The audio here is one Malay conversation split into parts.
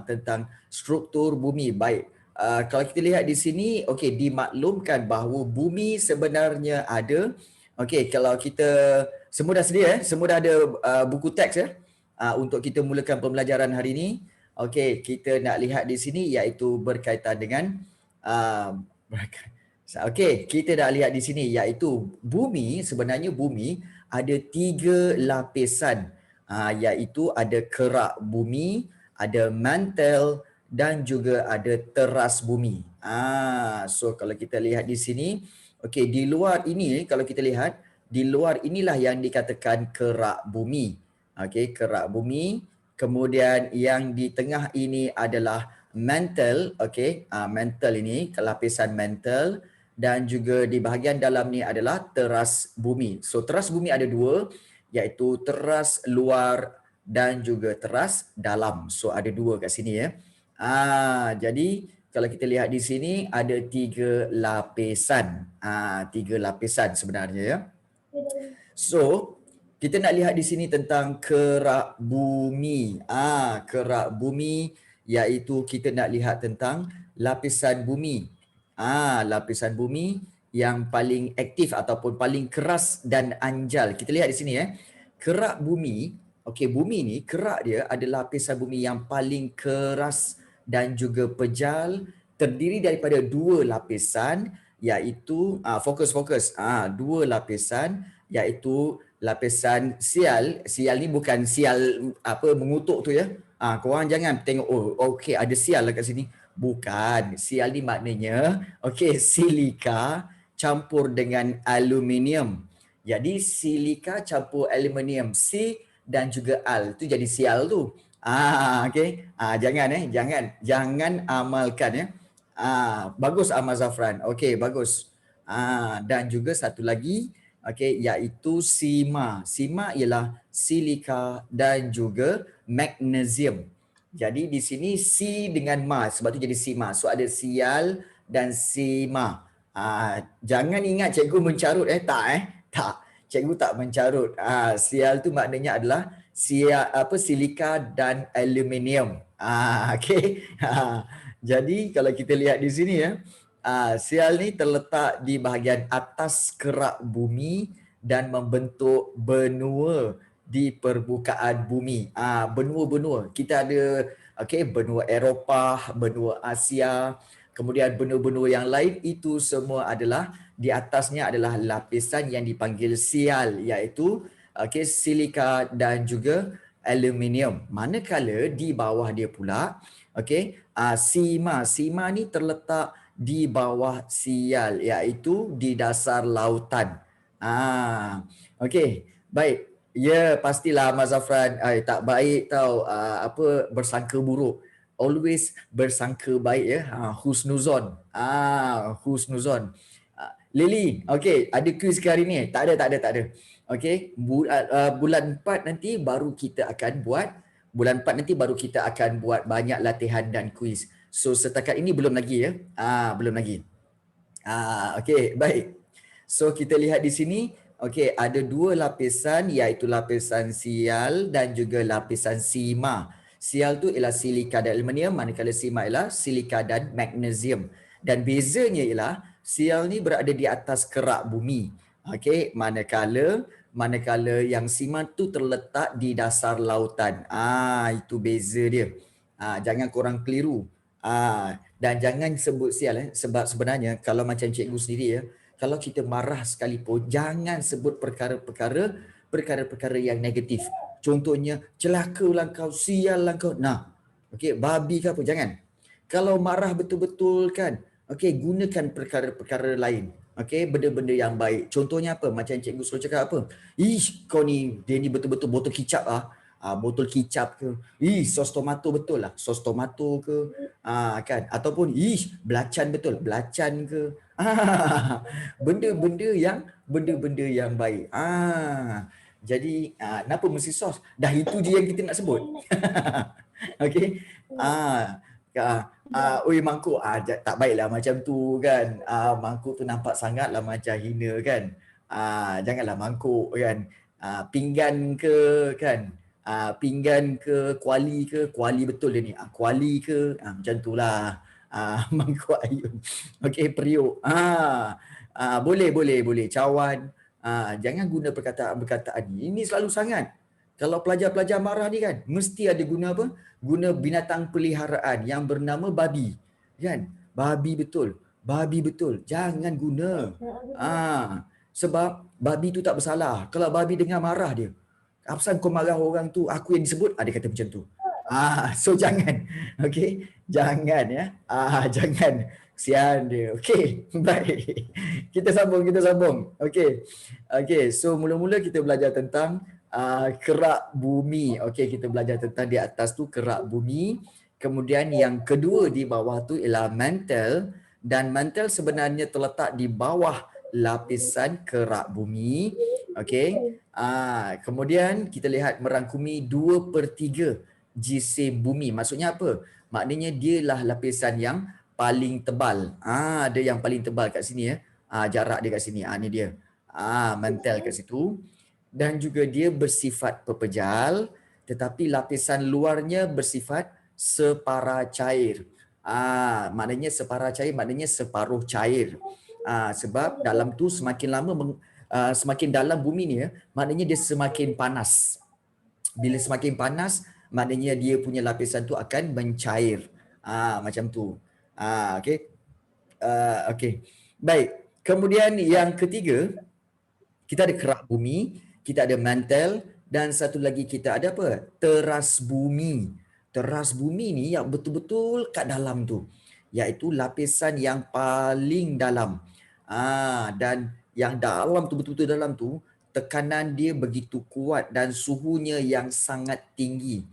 tentang struktur bumi. Baik. Kalau kita lihat di sini, okey, dimaklumkan bahawa bumi sebenarnya ada. Okey, kalau kita semua dah sedia, semua dah ada buku teks ya, untuk kita mulakan pembelajaran hari ini. Okey, kita nak lihat di sini iaitu berkaitan dengan okey, kita dah lihat di sini iaitu bumi, sebenarnya bumi ada 3 lapisan, iaitu ada kerak bumi, ada mantel dan juga ada teras bumi. So kalau kita lihat di sini, okey, di luar ini kalau kita lihat, di luar inilah yang dikatakan kerak bumi. Okey, kerak bumi. Kemudian yang di tengah ini adalah mantel, okey, mantel ini, lapisan mantel, dan juga di bahagian dalam ni adalah teras bumi. So teras bumi ada 2, iaitu teras luar dan juga teras dalam. So ada 2 kat sini ya. Jadi kalau kita lihat di sini ada 3 lapisan. 3 lapisan sebenarnya ya. So kita nak lihat di sini tentang kerak bumi. Kerak bumi iaitu kita nak lihat tentang lapisan bumi. Lapisan bumi yang paling aktif ataupun paling keras dan anjal. Kita lihat di sini ya. Kerak bumi, okey, bumi ni kerak dia adalah lapisan bumi yang paling keras dan juga pejal, terdiri daripada 2 lapisan iaitu fokus. 2 lapisan iaitu lapisan sial. Sial ni bukan sial mengutuk tu ya. Korang jangan tengok okey ada sial lah kat sini. Bukan. Sial ni maknanya okey, silika campur dengan aluminium. Jadi silika campur aluminium, C dan juga Al tu jadi sial tu. Okey. Jangan amalkan ya. Bagus Ahmad Zafran. Okey, bagus. Dan juga satu lagi, okey, iaitu sima. Sima ialah silika dan juga magnesium. Jadi di sini C dengan ma, sebab tu jadi sima. So ada sial dan sima. Jangan ingat cikgu mencarut tak. Cikgu tak mencarut. Sial tu maknanya adalah silika dan aluminium. Okey. Jadi kalau kita lihat di sini ya, sial ni terletak di bahagian atas kerak bumi dan membentuk benua di permukaan bumi. Benua-benua. Kita ada benua Eropah, benua Asia, kemudian benua-benua yang lain, itu semua adalah di atasnya adalah lapisan yang dipanggil sial, iaitu silika dan juga aluminium. Manakala di bawah dia pula sima ni terletak di bawah sial, iaitu di dasar lautan. Okey, baik. Ya, pastilah Mas Zafran, tak baik tau bersangka buruk. Always bersangka baik ya. Husnuzon. Husnuzon. Lily, okey, ada kuis ke hari ni? Tak ada. Okey, bulan 4 nanti baru kita akan buat banyak latihan dan kuis. So setakat ini belum lagi ya. Belum lagi. Okey, baik. So kita lihat di sini, okey, ada 2 lapisan, iaitu lapisan sial dan juga lapisan sima. Sial tu ialah silika dan aluminium, manakala sima ialah silika dan magnesium. Dan bezanya ialah sial ni berada di atas kerak bumi. Okey, manakala yang sima tu terletak di dasar lautan. Itu beza dia. Jangan korang keliru. Dan jangan sebut sial sebab sebenarnya kalau macam cikgu sendiri ya, kalau kita marah sekalipun, jangan sebut perkara-perkara yang negatif. Contohnya, celakalah kau, siallah kau. Okey, babi ke apa, jangan. Kalau marah betul-betul kan, okey, gunakan perkara-perkara lain. Okey, benda-benda yang baik. Contohnya apa? Macam cikgu selalu cakap apa? Kau ni, dia ni betul-betul botol kicap botol kicap ke. Sos tomato betul lah. Sos tomato ke. Kan? Ataupun, belacan betul. Belacan ke. Benda-benda yang baik. Jadi, kenapa mesti sos? Dah itu je yang kita nak sebut. Okey. Mangkuk, tak baiklah macam tu kan. Mangkuk tu nampak sangatlah macam hina kan. Janganlah mangkuk kan. Pinggan ke kan. Pinggan ke kuali betul dia ni. Kuali ke, macam itulah. Mangkuk ayun. Okey, periuk. Boleh. Cawan. Jangan guna perkataan-perkataan ni. Ini selalu sangat. Kalau pelajar-pelajar marah ni kan, mesti ada guna apa? Guna binatang peliharaan yang bernama babi. Kan? Babi betul. Jangan guna. Sebab babi tu tak bersalah. Kalau babi dengar marah dia, apasal kau marah orang tu, aku yang disebut, dia kata macam tu. So jangan. Okey, jangan ya. Jangan. Kesian dia. Okey, baik. Kita sambung. Okey, so mula-mula kita belajar tentang kerak bumi. Okey, kita belajar tentang di atas tu kerak bumi. Kemudian yang kedua di bawah tu ialah mantle, dan mantle sebenarnya terletak di bawah lapisan kerak bumi. Okey. Kemudian kita lihat merangkumi 2/3 jisim bumi. Maksudnya apa? Maknanya dialah lapisan yang paling tebal. Ada yang paling tebal kat sini ya. Jarak dia kat sini. Ni dia. Mantel kat situ. Dan juga dia bersifat pepejal, tetapi lapisan luarnya bersifat separa cair. Maknanya separa cair maknanya separuh cair. Sebab dalam tu semakin lama semakin dalam bumi ni ya, maknanya dia semakin panas. Bila semakin panas, maknanya dia punya lapisan tu akan mencair. Macam tu. Okey. Okey. Baik. Kemudian yang ketiga, kita ada kerak bumi, kita ada mantle, dan satu lagi kita ada apa? Teras bumi. Teras bumi ni yang betul-betul kat dalam tu, iaitu lapisan yang paling dalam. Dan yang dalam tu, betul-betul dalam tu, tekanan dia begitu kuat dan suhunya yang sangat tinggi,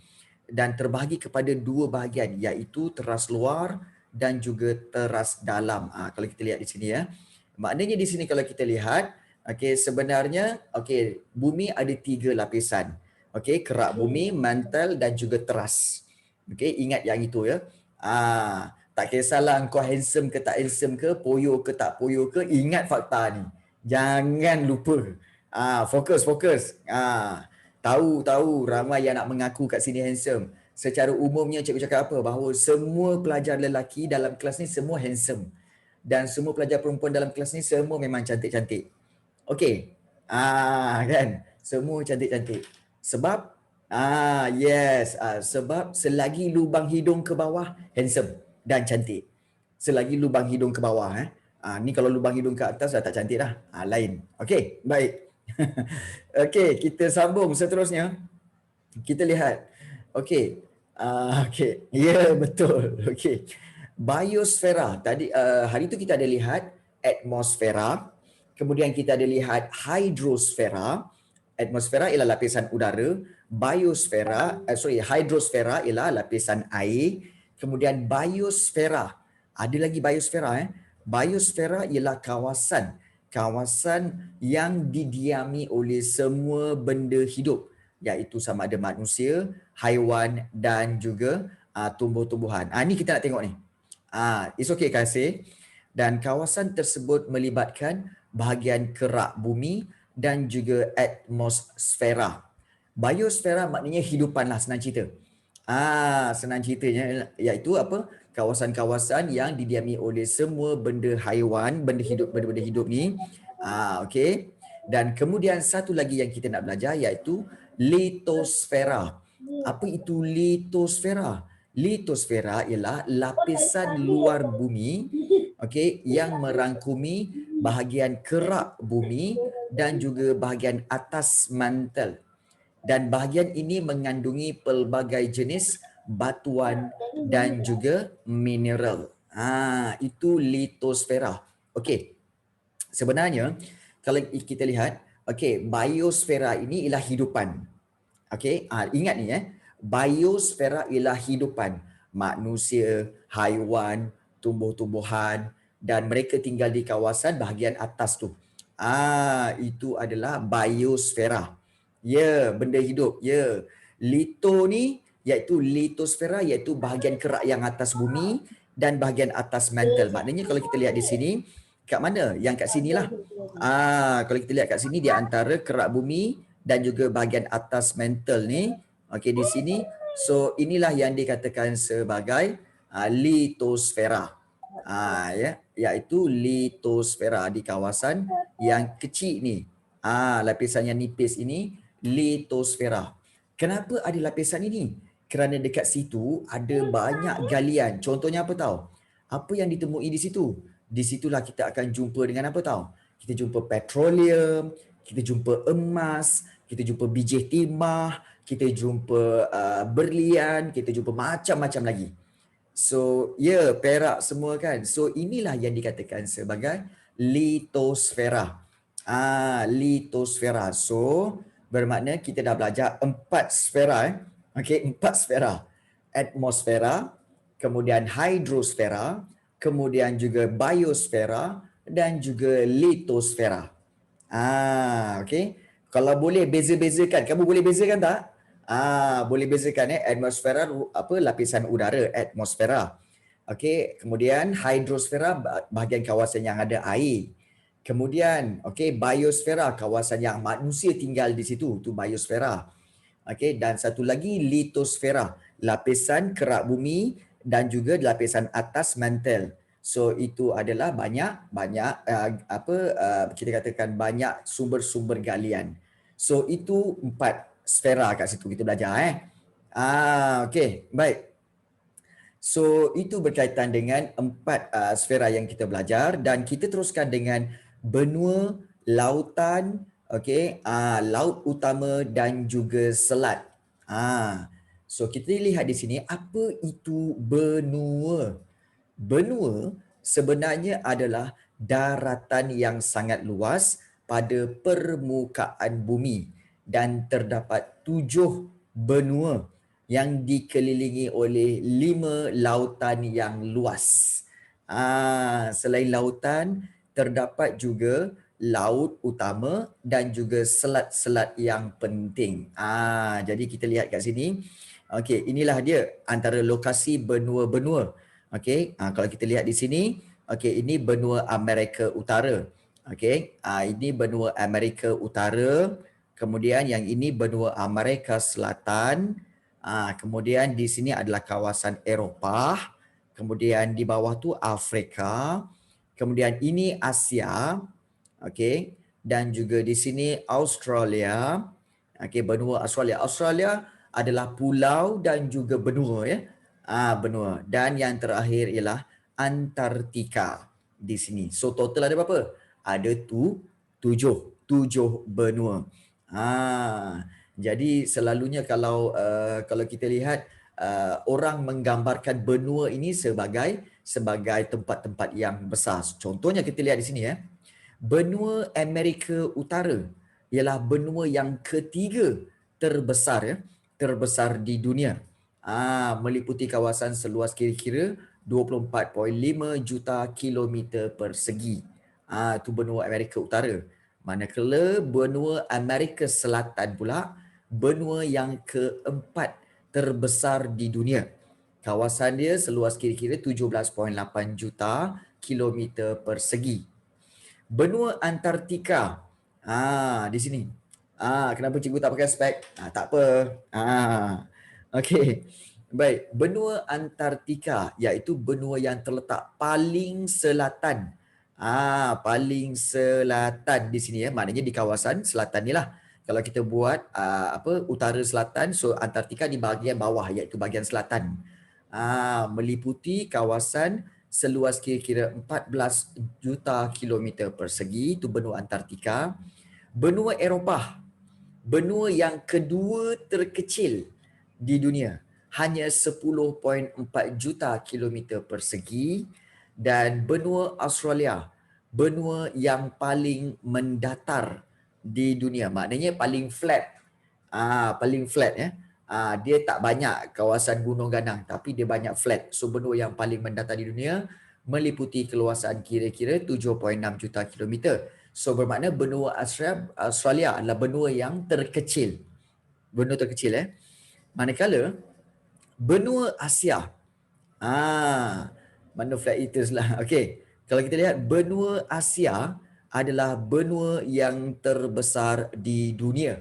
dan terbahagi kepada dua bahagian, iaitu teras luar dan juga teras dalam. Kalau kita lihat di sini ya. Maknanya di sini kalau kita lihat, sebenarnya bumi ada 3 lapisan. Kerak bumi, mantle dan juga teras. Ingat yang itu ya. Tak kisahlah engkau handsome ke tak handsome ke, poyo ke tak poyo ke, ingat fakta ni. Jangan lupa. Fokus. Tahu ramai yang nak mengaku kat sini handsome. Secara umumnya cikgu cakap apa? Bahawa semua pelajar lelaki dalam kelas ni semua handsome. Dan semua pelajar perempuan dalam kelas ni semua memang cantik-cantik. Okey. Kan? Semua cantik-cantik. Sebab sebab selagi lubang hidung ke bawah handsome dan cantik. Selagi lubang hidung ke bawah ni kalau lubang hidung ke atas dah tak cantik dah. Lain. Okey, baik. Okey, kita sambung seterusnya. Kita lihat. Okey. Betul. Okey. Biosfera. Tadi hari itu kita ada lihat atmosfera. Kemudian kita ada lihat hidrosfera. Atmosfera ialah lapisan udara. Hidrosfera ialah lapisan air. Kemudian biosfera. Ada lagi biosfera. Biosfera ialah kawasan yang didiami oleh semua benda hidup, iaitu sama ada manusia, haiwan dan juga tumbuh-tumbuhan. Ni kita nak tengok ni. It's okay kasih. Dan kawasan tersebut melibatkan bahagian kerak bumi dan juga atmosfera. Biosfera maknanya hidupan lah, senang cerita. Senang ceritanya iaitu apa? Kawasan-kawasan yang didiami oleh semua benda haiwan, benda-benda hidup ni. Okey. Dan kemudian satu lagi yang kita nak belajar iaitu litosfera. Apa itu litosfera? Litosfera ialah lapisan luar bumi, yang merangkumi bahagian kerak bumi dan juga bahagian atas mantel. Dan bahagian ini mengandungi pelbagai jenis batuan dan juga mineral. Itu litosfera. Okey. Sebenarnya kalau kita lihat, biosfera ini ialah hidupan. Ingat ni biosfera ialah hidupan. Manusia, haiwan, tumbuh-tumbuhan, dan mereka tinggal di kawasan bahagian atas tu. Itu adalah biosfera. Benda hidup. Lito ni iaitu litosfera, iaitu bahagian kerak yang atas bumi dan bahagian atas mantle. Maknanya kalau kita lihat di sini, kat mana? Yang kat sinilah. Kalau kita lihat kat sini, di antara kerak bumi dan juga bahagian atas mantle ni, Okey, di sini, so inilah yang dikatakan sebagai litosfera. Ya, iaitu litosfera di kawasan yang kecil ni. Lapisan yang nipis ini litosfera. Kenapa ada lapisan ini? Kerana dekat situ ada banyak galian. Contohnya apa tahu? Apa yang ditemui di situ? Di situlah kita akan jumpa dengan apa tahu? Kita jumpa petroleum, kita jumpa emas, kita jumpa biji timah, kita jumpa berlian, kita jumpa macam-macam lagi. So, ya, perak semua kan. So, inilah yang dikatakan sebagai litosfera. Litosfera. So, bermakna kita dah belajar 4 sfera. Okey, 4 sfera. Atmosfera, kemudian hidrosfera, kemudian juga biosfera dan juga litosfera. Okey. Kalau boleh beza-bezakan, kamu boleh bezakan tak? Boleh bezakan atmosfera apa lapisan udara, atmosfera. Okey, kemudian hidrosfera bahagian kawasan yang ada air. Kemudian okey, biosfera kawasan yang manusia tinggal di situ, tu biosfera. Okey, dan satu lagi litosfera, lapisan kerak bumi dan juga lapisan atas mantel. So itu adalah banyak kita katakan banyak sumber-sumber galian. So itu 4 sfera kat situ kita belajar okey, baik. So itu berkaitan dengan 4 sfera yang kita belajar dan kita teruskan dengan benua, lautan, okey, laut utama dan juga selat. So kita lihat di sini apa itu benua. Benua sebenarnya adalah daratan yang sangat luas pada permukaan bumi dan terdapat 7 benua yang dikelilingi oleh 5 lautan yang luas. Selain lautan, terdapat juga laut utama dan juga selat-selat yang penting. Jadi kita lihat kat sini. Okey, inilah dia antara lokasi benua-benua. Okey, kalau kita lihat di sini, okey, ini benua Amerika Utara. Okey, ini benua Amerika Utara. Kemudian yang ini benua Amerika Selatan. Kemudian di sini adalah kawasan Eropah. Kemudian di bawah tu Afrika. Kemudian ini Asia. Okey, dan juga di sini Australia. Okey, benua Australia. Australia adalah pulau dan juga benua benua. Dan yang terakhir ialah Antartika di sini. So total ada berapa? Ada tujuh benua. Jadi selalunya kalau kita lihat orang menggambarkan benua ini sebagai tempat-tempat yang besar. Contohnya kita lihat di sini benua Amerika Utara ialah benua yang ketiga terbesar di dunia. Meliputi kawasan seluas kira-kira 24.5 juta kilometer persegi. Itu benua Amerika Utara. Manakala benua Amerika Selatan pula benua yang keempat terbesar di dunia. Kawasan dia seluas kira-kira 17.8 juta kilometer persegi. Benua Antartika. Di sini. Kenapa cikgu tak pakai spek? Tak apa. Okey. Baik, benua Antartika iaitu benua yang terletak paling selatan. Paling selatan di sini maknanya di kawasan selatan ni lah. Kalau kita buat utara selatan, so Antartika di bahagian bawah iaitu bahagian selatan. Meliputi kawasan seluas kira-kira 14 juta kilometer persegi, itu benua Antartika. Benua Eropah, benua yang kedua terkecil di dunia, hanya 10.4 juta kilometer persegi. Dan benua Australia, benua yang paling mendatar di dunia, maknanya paling flat. Dia tak banyak kawasan gunung ganang tapi dia banyak flat. So benua yang paling mendatar di dunia meliputi keluasan kira-kira 7.6 juta kilometer. So bermakna benua Australia adalah benua yang terkecil. Benua terkecil Manakala benua Asia. Mana flat eaters lah. Okey. Kalau kita lihat benua Asia adalah benua yang terbesar di dunia.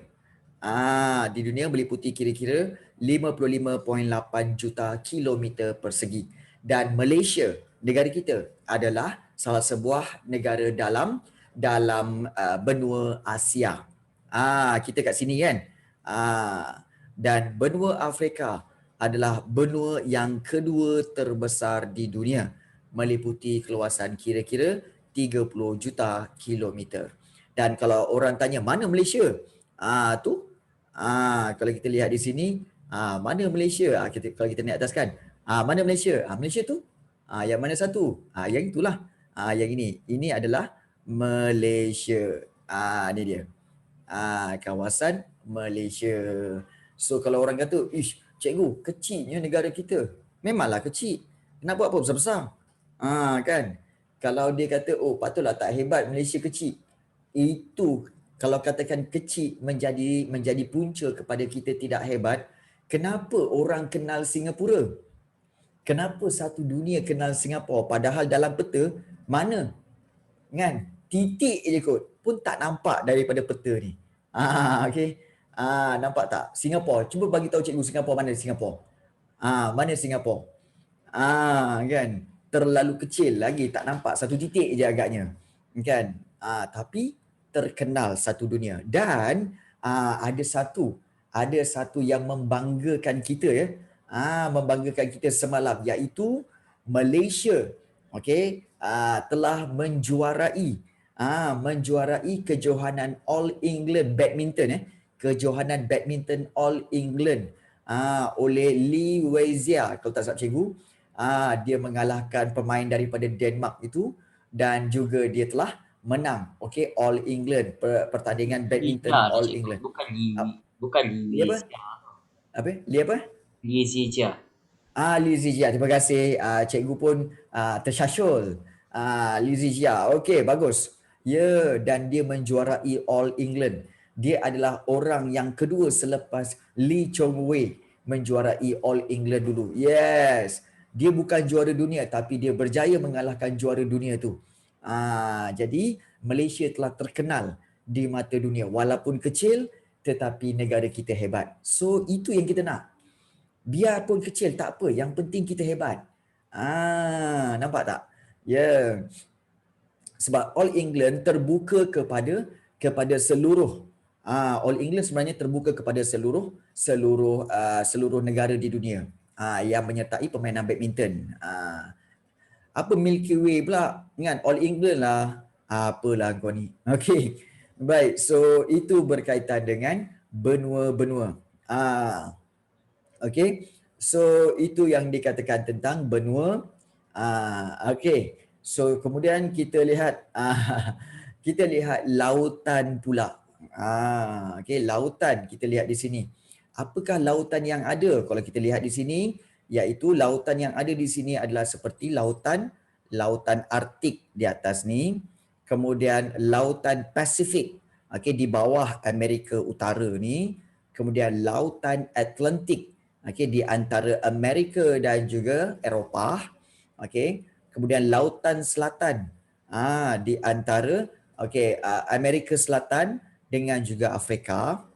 Di dunia meliputi kira-kira 55.8 juta kilometer persegi. Dan Malaysia, negara kita adalah salah sebuah negara dalam benua Asia. Kita kat sini kan. Dan benua Afrika adalah benua yang kedua terbesar di dunia, meliputi keluasan kira-kira 30 juta kilometer. Dan kalau orang tanya mana Malaysia? Kalau kita lihat di sini, mana Malaysia? Kalau kita naik atas kan, mana Malaysia? Malaysia tu, yang mana satu? Yang itulah, yang ini. Ini adalah Malaysia. Ni dia. Kawasan Malaysia. So kalau orang kata, ish, cikgu, kecilnya negara kita. Memanglah kecil. Nak buat apa besar-besar? Kan? Kalau dia kata, oh patutlah tak hebat Malaysia kecil. Itu kalau katakan kecil menjadi punca kepada kita tidak hebat, kenapa orang kenal Singapura? Kenapa satu dunia kenal Singapura padahal dalam peta mana? Kan? Titik je kot pun tak nampak daripada peta ni. Okey. Nampak tak? Singapura. Cuba bagi tahu cikgu Singapura mana Singapura? Mana Singapura? Kan? Terlalu kecil lagi tak nampak satu titik je agaknya. Kan? Tapi terkenal satu dunia. Dan ada satu yang membanggakan kita ya. Membanggakan kita semalam iaitu Malaysia. Okey, telah menjuarai kejohanan All England Badminton kejohanan badminton All England oleh Lee Weizia kalau tak salah cikgu. Dia mengalahkan pemain daripada Denmark itu dan juga dia telah menang All England pertandingan badminton Liga All cikgu, England. bukan Lee apa? Lee apa? Lee Zhejiang. Lee Zijia, terima kasih. Cikgu pun tersyasyul. Lee Zijia, okey, bagus. Ya, dan dia menjuarai All England. Dia adalah orang yang kedua selepas Lee Chong Wei menjuarai All England dulu. Yes, dia bukan juara dunia tapi dia berjaya mengalahkan juara dunia tu. Jadi Malaysia telah terkenal di mata dunia walaupun kecil tetapi negara kita hebat. So itu yang kita nak. Biarpun kecil tak apa, yang penting kita hebat. Nampak tak? Ya. Sebab All England terbuka kepada seluruh All England sebenarnya terbuka kepada seluruh negara di dunia yang menyertai permainan badminton. Apa Milky Way pula? Ingat All England lah. Apalah kau ni. Okey. Baik, so itu berkaitan dengan benua-benua. Okey. So itu yang dikatakan tentang benua. Okey. So kemudian kita lihat lautan pula. Okey, lautan kita lihat di sini. Apakah lautan yang ada? Kalau kita lihat di sini, iaitu lautan yang ada di sini adalah seperti lautan Arktik di atas ni, kemudian lautan Pasifik di bawah Amerika Utara ni, kemudian lautan Atlantik di antara Amerika dan juga Eropah, kemudian lautan selatan di antara Amerika Selatan dengan juga Afrika.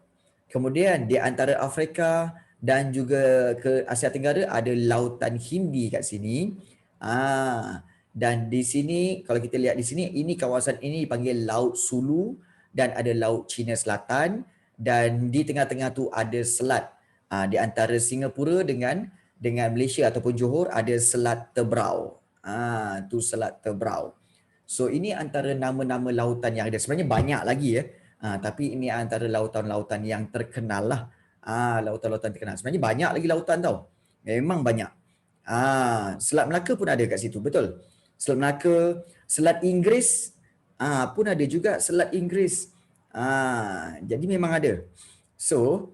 Kemudian di antara Afrika dan juga ke Asia Tenggara ada lautan Hindi kat sini. Dan di sini kalau kita lihat di sini, ini kawasan ini dipanggil Laut Sulu dan ada Laut Cina Selatan, dan di tengah-tengah tu ada selat. Di antara Singapura dengan Malaysia ataupun Johor ada Selat Tebrau. Tu Selat Tebrau. So ini antara nama-nama lautan yang ada. Sebenarnya banyak lagi ya. Tapi ini antara lautan-lautan yang terkenal lah. Lautan-lautan terkenal. Sebenarnya banyak lagi lautan tau. Memang banyak. Selat Melaka pun ada kat situ, betul. Selat Melaka, Selat Inggeris pun ada juga Selat Inggeris. Jadi memang ada. So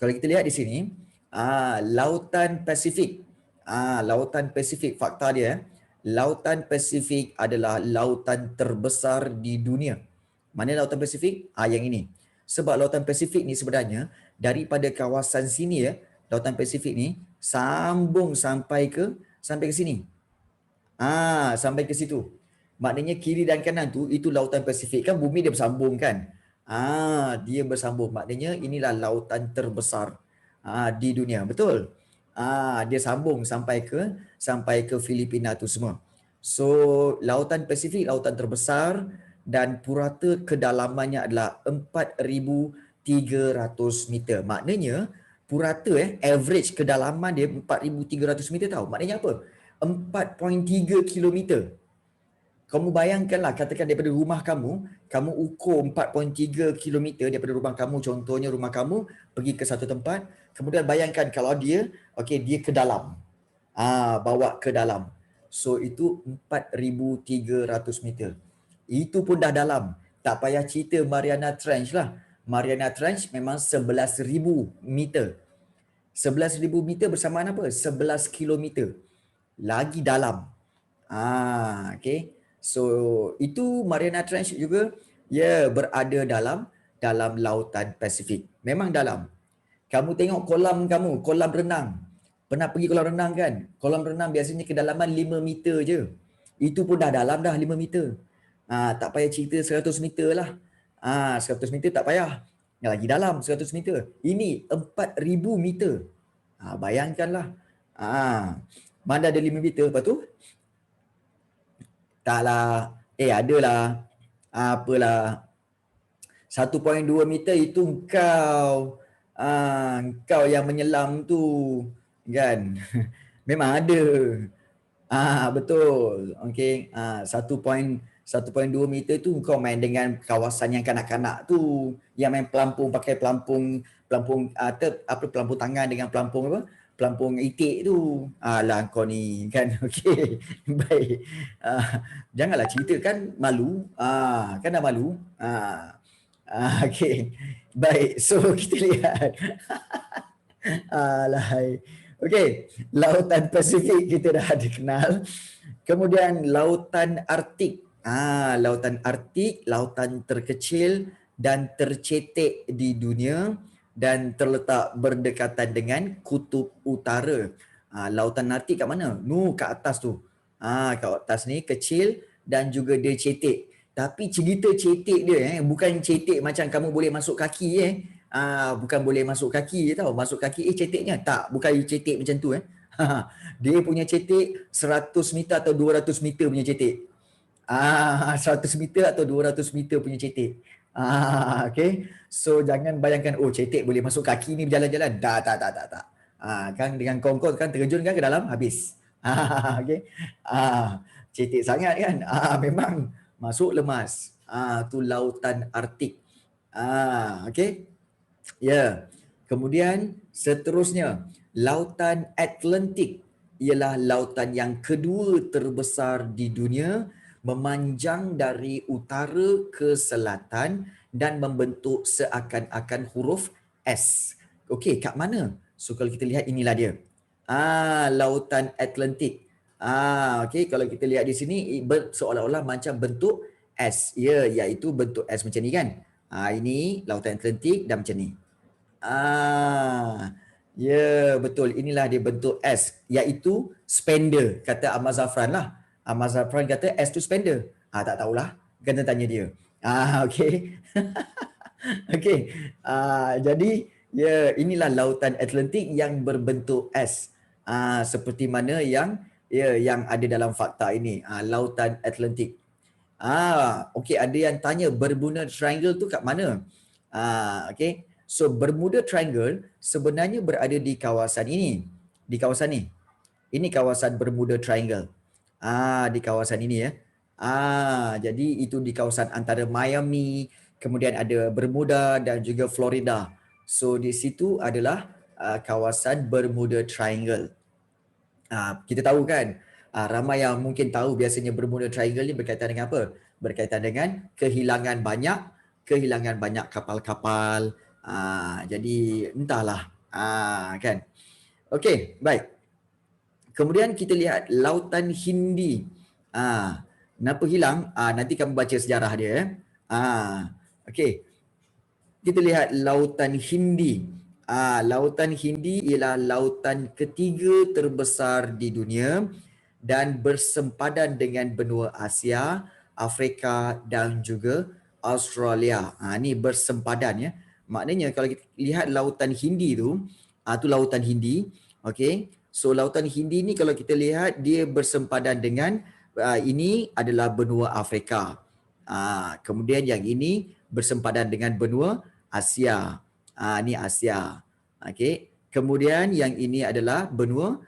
kalau kita lihat di sini, lautan Pasifik. Lautan Pasifik, fakta dia. Lautan Pasifik adalah lautan terbesar di dunia. Mana lautan Pasifik? Yang ini. Sebab lautan Pasifik ni sebenarnya daripada kawasan sini ya, lautan Pasifik ni sambung sampai ke sini. Sampai ke situ. Maknanya kiri dan kanan tu itu lautan Pasifik, kan bumi dia bersambung kan. Dia bersambung. Maknanya inilah lautan terbesar di dunia. Betul? Dia sambung sampai ke Filipina tu semua. So, lautan Pasifik lautan terbesar dan purata kedalamannya adalah 4,300 meter. Maknanya purata average kedalaman dia 4,300 meter tahu. Maknanya apa? 4.3 kilometer. Kamu bayangkanlah, katakan daripada rumah kamu ukur 4.3 kilometer daripada rumah kamu, contohnya rumah kamu pergi ke satu tempat, kemudian bayangkan kalau dia ke dalam. Bawa ke dalam. So itu 4,300 meter. Itu pun dah dalam. Tak payah cerita Mariana Trench lah. Mariana Trench memang 11,000 meter. 11,000 meter bersamaan apa? 11 kilometer. Lagi dalam. Okay. So itu Mariana Trench juga berada dalam lautan Pasifik. Memang dalam. Kamu tengok kolam renang. Pernah pergi kolam renang kan? Kolam renang biasanya kedalaman 5 meter je. Itu pun dah dalam dah 5 meter. Tak payah cerita 100 meter lah. 100 meter tak payah. Yang lagi dalam 100 meter. Ini 4,000 meter. Bayangkanlah. Mana ada 5 meter lepas tu? Taklah. Adalah. Apalah. 1.2 meter itu kau yang menyelam tu. Kan? Memang ada. Betul. Okey. 1.2 meter tu kau main dengan kawasan yang kanak-kanak tu. Yang main pelampung, pakai pelampung pelampung tangan dengan pelampung apa? Pelampung itik tu. Lah kau ni kan. Okey. Baik. Janganlah cerita kan malu. Kan dah malu. Okey. Baik. So kita lihat. Alahai. Okey, lautan Pasifik kita dah dikenal. Kemudian lautan Arktik. Lautan Arktik, lautan terkecil dan tercetek di dunia dan terletak berdekatan dengan kutub utara. Lautan Arktik kat mana? Kat atas tu. Kat atas ni kecil dan juga dia cetek. Tapi cerita cetek dia bukan cetek macam kamu boleh masuk kaki bukan boleh masuk kaki je tau. Masuk kaki ceteknya. Tak, bukan cetek macam tu Dia punya cetek 100 meter atau 200 meter punya cetek. 100 meter atau 200 meter punya cetek. Okay. So jangan bayangkan cetek boleh masuk kaki ni berjalan-jalan. Tak. Kan dengan kongkong kan terjun kan ke dalam habis. Okay. Cetek sangat kan. Memang masuk lemas. Tu lautan Arktik. Okay. Kemudian seterusnya, lautan Atlantik ialah lautan yang kedua terbesar di dunia, memanjang dari utara ke selatan dan membentuk seakan-akan huruf S. Okey, kat mana? So kalau kita lihat inilah dia. Lautan Atlantik. Okey, kalau kita lihat di sini seolah-olah macam bentuk S. Iaitu bentuk S macam ni kan. Ini lautan Atlantik dan macam ni. Betul. Inilah dia bentuk S, iaitu spender, kata Ahmad Zafran lah. Ahmad Zafran kata S tu spender. Tak tahulah. Kena tanya dia. Okey. Okey. Jadi inilah lautan Atlantik yang berbentuk S. Seperti mana yang ada dalam fakta ini. Lautan Atlantik. Okey, ada yang tanya Bermuda Triangle tu kat mana? Okey. So Bermuda Triangle sebenarnya berada di kawasan ini. Di kawasan ni. Ini kawasan Bermuda Triangle. Di kawasan ini jadi itu di kawasan antara Miami, kemudian ada Bermuda dan juga Florida. So di situ adalah kawasan Bermuda Triangle. Kita tahu kan, ramai yang mungkin tahu biasanya Bermuda Triangle ni berkaitan dengan apa? Berkaitan dengan kehilangan banyak kapal-kapal. Jadi entahlah, kan. Okey, baik. Kemudian kita lihat lautan Hindi. Kenapa hilang? Nanti kamu baca sejarah dia. Okey. Kita lihat lautan Hindi. Lautan Hindi ialah lautan ketiga terbesar di dunia dan bersempadan dengan benua Asia, Afrika dan juga Australia. Ni bersempadan ya. Maknanya kalau kita lihat lautan Hindi tu, tu lautan Hindi. Okey. So lautan Hindi ni kalau kita lihat dia bersempadan dengan ini adalah benua Afrika. Kemudian yang ini bersempadan dengan benua Asia. Ni Asia. Okey. Kemudian yang ini adalah benua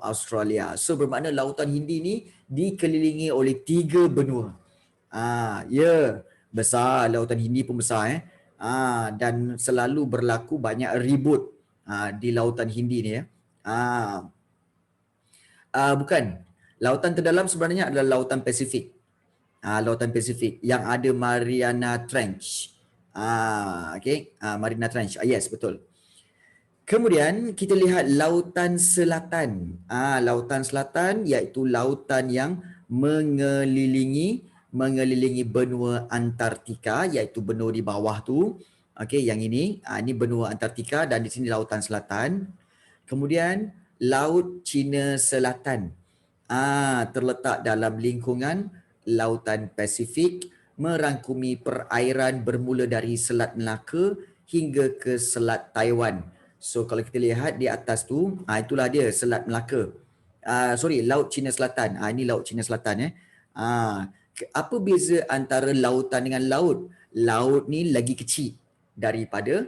Australia. So bermakna lautan Hindi ni dikelilingi oleh 3 benua. Ya, besar, lautan Hindi pun besar dan selalu berlaku banyak ribut di lautan Hindi ni ya. Bukan. Lautan terdalam sebenarnya adalah lautan Pasifik. Lautan Pasifik yang ada Mariana Trench. Okey, Mariana Trench. Yes, betul. Kemudian kita lihat lautan selatan. Lautan selatan iaitu lautan yang mengelilingi benua Antartika, iaitu benua di bawah tu. Okey, yang ini benua Antartika dan di sini lautan selatan. Kemudian Laut Cina Selatan. Terletak dalam lingkungan lautan Pasifik, merangkumi perairan bermula dari Selat Melaka hingga ke Selat Taiwan. So kalau kita lihat di atas tu, itulah dia Selat Melaka. Laut Cina Selatan. Ini Laut Cina Selatan apa beza antara lautan dengan laut? Laut ni lagi kecil daripada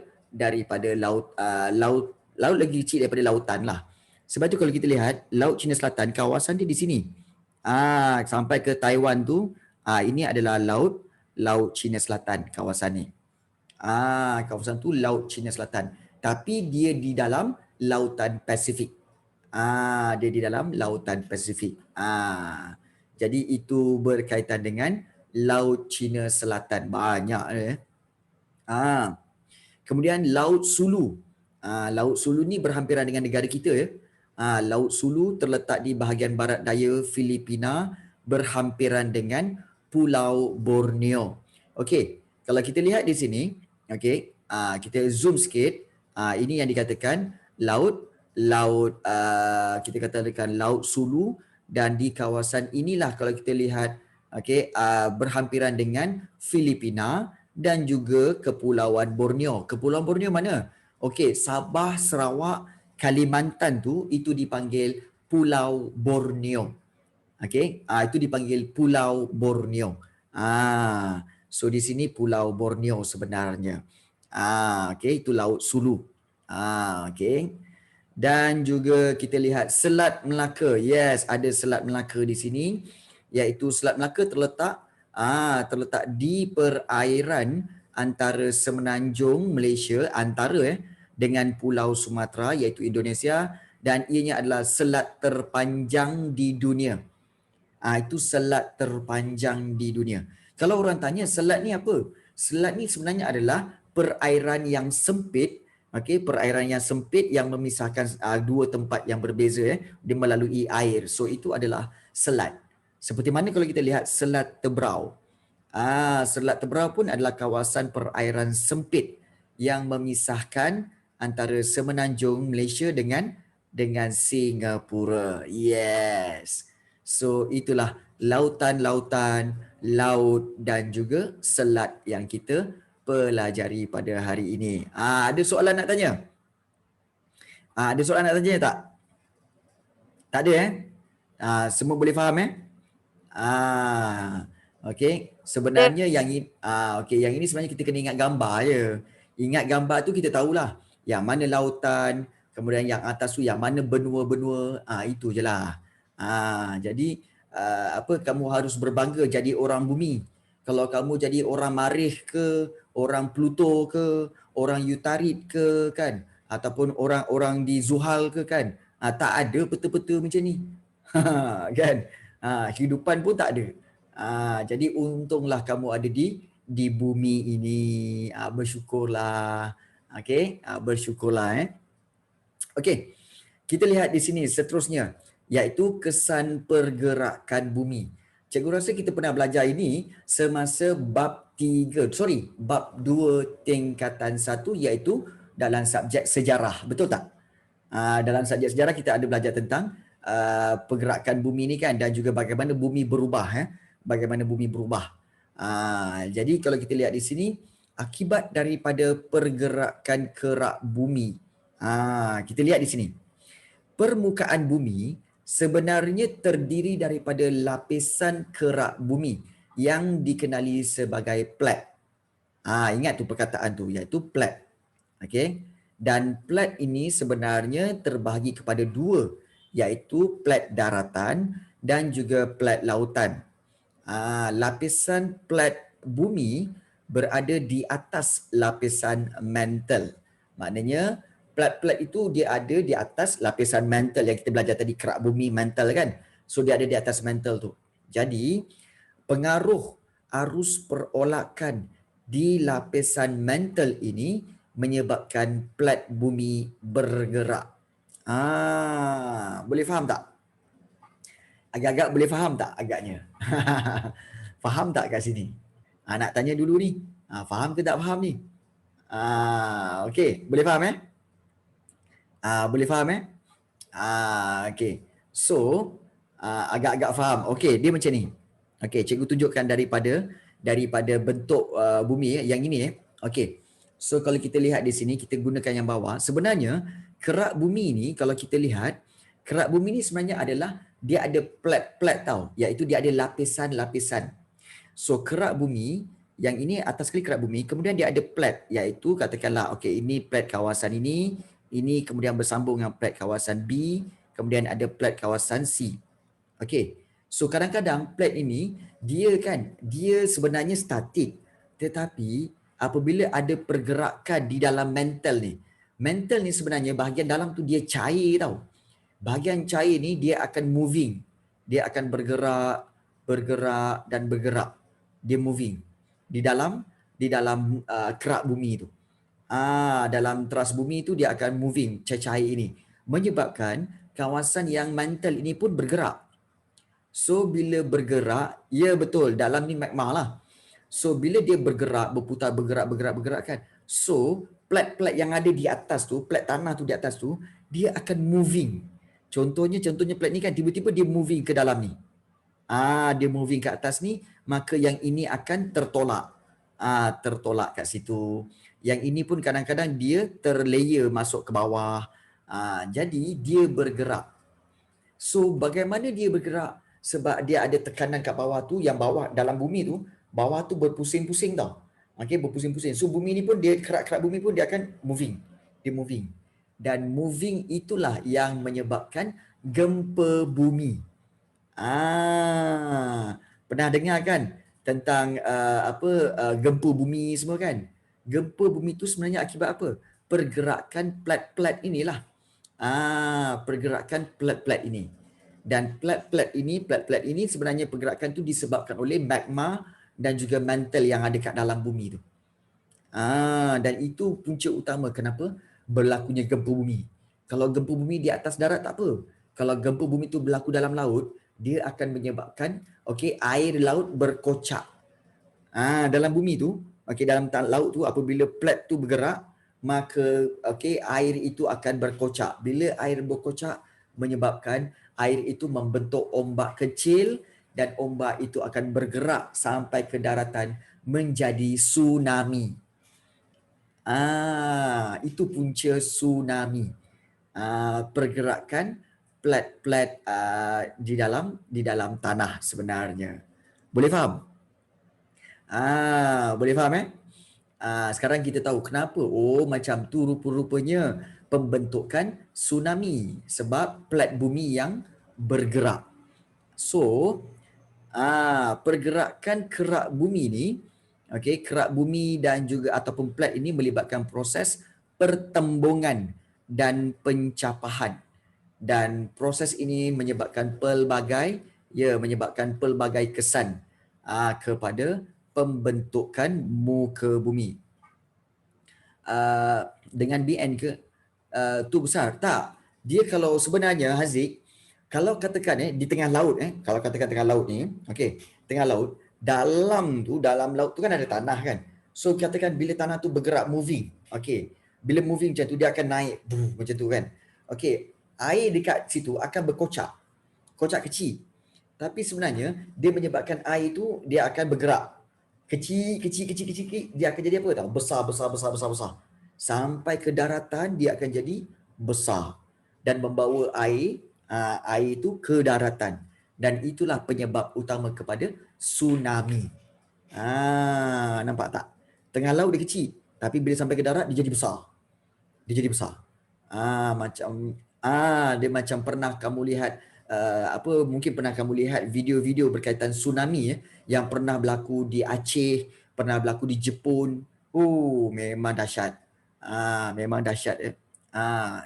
laut lagi kecil daripada lautan lah. Sebab tu kalau kita lihat Laut Cina Selatan, kawasan dia di sini. Sampai ke Taiwan tu, ini adalah Laut Cina Selatan, kawasan ni. Kawasan tu Laut Cina Selatan. Tapi dia di dalam lautan Pasifik. Dia di dalam lautan Pasifik. Jadi itu berkaitan dengan Laut Cina Selatan. Banyak kemudian Laut Sulu. Laut Sulu ni berhampiran dengan negara kita ya. Laut Sulu terletak di bahagian barat daya Filipina, berhampiran dengan Pulau Borneo. Okey, kalau kita lihat di sini, okey, kita zoom sikit. Ini yang dikatakan laut kita katakan Laut Sulu, dan di kawasan inilah kalau kita lihat berhampiran dengan Filipina dan juga Kepulauan Borneo. Kepulauan Borneo mana? Okey, Sabah, Sarawak, Kalimantan tu itu dipanggil Pulau Borneo. Okey, itu dipanggil Pulau Borneo. So di sini Pulau Borneo sebenarnya. Okey, itu Laut Sulu. Okey. Dan juga kita lihat Selat Melaka. Yes, ada Selat Melaka di sini, iaitu Selat Melaka terletak di perairan antara Semenanjung Malaysia dengan Pulau Sumatera iaitu Indonesia, dan ianya adalah selat terpanjang di dunia. Itu selat terpanjang di dunia. Kalau orang tanya selat ni apa? Selat ni sebenarnya adalah perairan yang sempit, perairan yang sempit yang memisahkan dua tempat yang berbeza dia melalui air. So itu adalah selat. Seperti mana kalau kita lihat Selat Tebrau. Selat Tebrau pun adalah kawasan perairan sempit yang memisahkan antara Semenanjung Malaysia dengan Singapura. Yes. So itulah lautan-lautan, laut dan juga selat yang kita pelajari pada hari ini. Ada soalan nak tanya? Ada soalan nak tanya tak? Tak ada semua boleh faham okey. Sebenarnya yang ini yang ini sebenarnya kita kena ingat gambar je. Ingat gambar tu kita tahulah yang mana lautan, kemudian yang atas tu yang mana benua-benua, itu je lah. Jadi kamu harus berbangga jadi orang bumi. Kalau kamu jadi orang Marikh ke, orang Pluto ke, orang Utarid ke kan, ataupun orang-orang di Zuhal ke kan, tak ada peta-peta macam ni. Kan? Kehidupan pun tak ada. Jadi untunglah kamu ada di bumi ini. Bersyukurlah. Okey, bersyukurlah Okey. Kita lihat di sini seterusnya, iaitu kesan pergerakan bumi. Cikgu rasa kita pernah belajar ini semasa bab 2 tingkatan 1, iaitu dalam subjek sejarah. Betul tak? Dalam subjek sejarah kita ada belajar tentang pergerakan bumi ni kan, dan juga bagaimana bumi berubah. Bagaimana bumi berubah. Jadi kalau kita lihat di sini, akibat daripada pergerakan kerak bumi. Kita lihat di sini. Permukaan bumi sebenarnya terdiri daripada lapisan kerak bumi yang dikenali sebagai plat. Ingat tu perkataan tu, iaitu plat. Okey. Dan plat ini sebenarnya terbahagi kepada dua, iaitu plat daratan dan juga plat lautan. Lapisan plat bumi berada di atas lapisan mantle. Maknanya plat-plat itu dia ada di atas lapisan mantle yang kita belajar tadi, kerak bumi mantle kan. So dia ada di atas mantle tu. Jadi pengaruh arus perolakan di lapisan mantle ini menyebabkan plat bumi bergerak. Boleh faham tak? Agak-agak boleh faham tak agaknya? Faham tak kat sini? Nak tanya dulu ni. Faham ke tak faham ni? Okey, boleh faham boleh faham okey. So, agak-agak faham. Okey, dia macam ni. Okey, cikgu tunjukkan daripada bentuk bumi yang ini Okey. So kalau kita lihat di sini, kita gunakan yang bawah. Sebenarnya kerak bumi ni kalau kita lihat, kerak bumi ni sebenarnya adalah dia ada plat-plat tau, iaitu dia ada lapisan-lapisan. So kerak bumi yang ini atas sekali kerak bumi, kemudian dia ada plat, iaitu katakanlah okey, ini plat kawasan ini kemudian bersambung dengan plat kawasan B, kemudian ada plat kawasan C. Okey. So kadang-kadang plat ini dia sebenarnya statik, tetapi apabila ada pergerakan di dalam mantle ni sebenarnya bahagian dalam tu dia cair tau. Bahagian cair ni dia akan moving. Dia akan bergerak dan bergerak. Dia moving di dalam kerak bumi tu. Dalam teras bumi tu dia akan moving cair ini, menyebabkan kawasan yang mantle ini pun bergerak. So bila bergerak, ya betul, dalam ni magma lah. So bila dia bergerak, bergerak kan. So plat-plat yang ada di atas tu, plat tanah tu di atas tu, dia akan moving. Contohnya plat ni kan tiba-tiba dia moving ke dalam ni. Dia moving ke atas ni, maka yang ini akan tertolak. Tertolak kat situ. Yang ini pun kadang-kadang dia terlayer masuk ke bawah. Jadi dia bergerak. So bagaimana dia bergerak? Sebab dia ada tekanan kat bawah tu, yang bawah dalam bumi tu, bawah tu berpusing-pusing tau. Okey, berpusing-pusing. So bumi ni pun dia, kerak-kerak bumi pun dia akan moving. Dia moving. Dan moving itulah yang menyebabkan gempa bumi. Pernah dengar kan tentang gempa bumi semua kan? Gempa bumi tu sebenarnya akibat apa? Pergerakan plat-plat inilah. Pergerakan plat-plat ini. Dan plat-plat ini sebenarnya pergerakan tu disebabkan oleh magma dan juga mantle yang ada kat dalam bumi tu. Dan itu punca utama kenapa berlakunya gempa bumi. Kalau gempa bumi di atas darat tak apa. Kalau gempa bumi tu berlaku dalam laut, dia akan menyebabkan air laut berkocak. Dalam bumi tu, dalam laut tu apabila plat tu bergerak, maka air itu akan berkocak. Bila air berkocak, menyebabkan air itu membentuk ombak kecil dan ombak itu akan bergerak sampai ke daratan menjadi tsunami. Itu punca tsunami. Pergerakan plat-plat di dalam tanah sebenarnya. Boleh faham? Boleh faham sekarang kita tahu kenapa. Macam tu rupa-rupanya pembentukan tsunami sebab plat bumi yang bergerak. So, pergerakan kerak bumi ni, kerak bumi dan juga ataupun plat ini melibatkan proses pertembungan dan pencapahan. Dan proses ini menyebabkan pelbagai kesan kepada pembentukan muka bumi. Dengan BN ke tu besar? Tak. Dia kalau sebenarnya Haziq, kalau katakan di tengah laut kalau katakan tengah laut ni, tengah laut, dalam laut tu kan ada tanah kan. So katakan bila tanah tu bergerak moving, bila moving macam tu dia akan naik macam tu kan. Air dekat situ akan berkocak. Kocak kecil. Tapi sebenarnya dia menyebabkan air tu dia akan bergerak. Kecil, dia akan jadi apa tahu? Besar. Sampai ke daratan dia akan jadi besar dan membawa air itu ke daratan. Dan itulah penyebab utama kepada tsunami. Nampak tak? Tengah laut dia kecil, tapi bila sampai ke darat dia jadi besar. Macam dia macam pernah kamu lihat mungkin pernah kamu lihat video-video berkaitan tsunami yang pernah berlaku di Aceh, pernah berlaku di Jepun. Memang dahsyat. Memang dahsyat.